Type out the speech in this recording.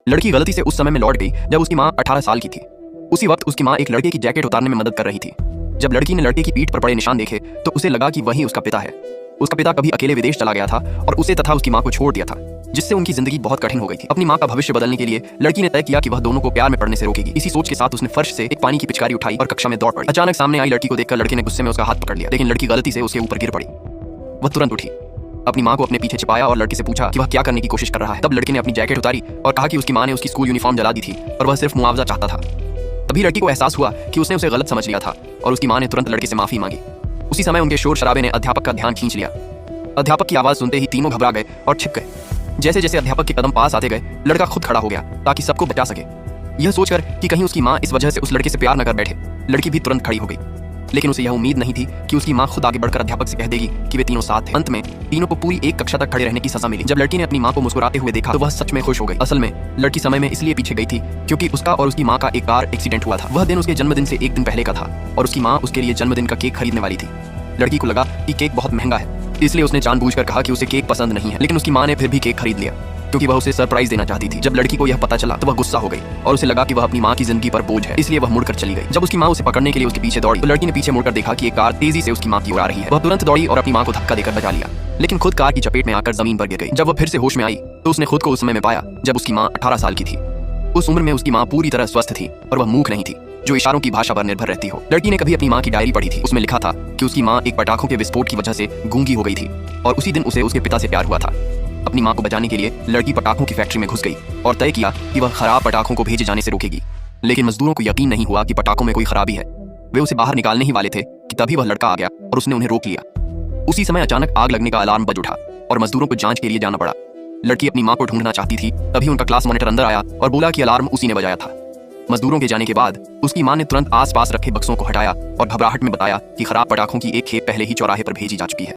लड़की गलती से उस समय में लौट गई जब उसकी माँ 18 साल की थी। उसी वक्त उसकी माँ एक लड़के की जैकेट उतारने में मदद कर रही थी। जब लड़की ने लड़के की पीठ पर पड़े निशान देखे तो उसे लगा कि वही उसका पिता है। उसका पिता कभी अकेले विदेश चला गया था और उसे तथा उसकी माँ को छोड़ दिया था, जिससे उनकी जिंदगी बहुत कठिन हो गई थी। अपनी माँ का भविष्य बदलने के लिए लड़की ने तय किया कि वह दोनों को प्यार में पड़ने से रोकेगी। इसी सोच के साथ उसने फर्श से एक पानी की पिचकारी उठाई और कक्षा में दौड़ पड़ी। अचानक सामने आई लड़की को देखकर लड़के ने गुस्से में उसका हाथ पकड़ लिया, लेकिन लड़की गलती से उसके ऊपर गिर पड़ी। वह तुरंत उठी, अपनी माँ को अपने पीछे छिपाया और लड़के से पूछा कि वह क्या करने की कोशिश कर रहा है। तब लड़के ने अपनी जैकेट उतारी और कहा कि उसकी माँ ने उसकी स्कूल यूनिफॉर्म जला दी थी और वह सिर्फ मुआवजा चाहता था। तभी लड़की को एहसास हुआ कि उसने उसे गलत समझ लिया था और उसकी माँ ने तुरंत लड़के से माफी मांगी। उसी समय उनके शोर शराबे ने अध्यापक का ध्यान खींच लिया। अध्यापक की आवाज सुनते ही तीनों घबरा गए और छिप गए। जैसे जैसे अध्यापक के कदम पास आते गए, लड़का खुद खड़ा हो गया ताकि सबको बचा सके। यह सोचकर कि कहीं उसकी माँ इस वजह से उस लड़के से प्यार न कर बैठे, लड़की भी तुरंत खड़ी हो गई। लेकिन उसे यह उम्मीद नहीं थी कि उसकी माँ खुद आगे बढ़कर अध्यापक से कह देगी कि वे तीनों साथ थे। अंत में तीनों को पूरी एक कक्षा तक खड़े रहने की सजा मिली। जब लड़की ने अपनी माँ को मुस्कुराते हुए देखा तो वह सच में खुश हो गई। असल में लड़की समय में इसलिए पीछे गई थी क्योंकि उसका और उसकी माँ का एक कार एक्सीडेंट हुआ था। वह दिन उसके जन्मदिन से एक दिन पहले का था और उसकी माँ उसके लिए जन्मदिन का केक खरीदने वाली थी। लड़की को लगा कि केक बहुत महंगा है, इसलिए उसने जानबूझकर कहा कि उसे केक पसंद नहीं है, लेकिन उसकी माँ ने फिर भी केक खरीद लिया क्योंकि वह उसे सरप्राइज देना चाहती थी। जब लड़की को यह पता चला तो वह गुस्सा हो गई और उसे लगा कि वह अपनी माँ की जिंदगी पर बोझ है, इसलिए वह मुड़कर चली गई। जब उसकी माँ उसे पकड़ने के लिए उसके पीछे दौड़ी तो लड़की ने पीछे मुड़कर देखा कि एक कार तेजी से उसकी माँ की ओर आ रही है। वह तुरंत दौड़ी और अपनी माँ को धक्का देकर बचा लिया, लेकिन खुद कार की चपेट में आकर जमीन पर गिर गई। जब वह फिर से होश में आई तो उसने खुद को उस समय में पाया जब उसकी माँ 18 साल की थी। उस उम्र में उसकी माँ पूरी तरह स्वस्थ थी और वह मूक नहीं थी जो इशारों की भाषा पर निर्भर रहती हो। लड़की ने कभी अपनी माँ की डायरी पढ़ी थी। उसमें लिखा था कि उसकी माँ एक पटाखों के विस्फोट की वजह से गूंगी हो गई थी और उसी दिन उसे उसके पिता से प्यार हुआ था। अपनी माँ को बचाने के लिए लड़की पटाखों की फैक्ट्री में घुस गई और तय किया कि वह खराब पटाखों को भेजे जाने से रोकेगी। लेकिन मजदूरों को यकीन नहीं हुआ कि पटाखों में कोई खराबी है। वे उसे बाहर निकालने ही वाले थे कि तभी वह लड़का आ गया और उसने उन्हें रोक लिया। उसी समय अचानक आग लगने का अलार्म बज उठा और मजदूरों को जांच के लिए जाना पड़ा। लड़की अपनी माँ को ढूंढना चाहती थी, तभी उनका क्लास मॉनिटर अंदर आया और बोला कि अलार्म उसी ने बजाया था। मजदूरों के जाने के बाद उसकी माँ ने तुरंत आसपास रखे बक्सों को हटाया और घबराहट में बताया कि खराब पटाखों की एक खेप पहले ही चौराहे पर भेजी जा चुकी है।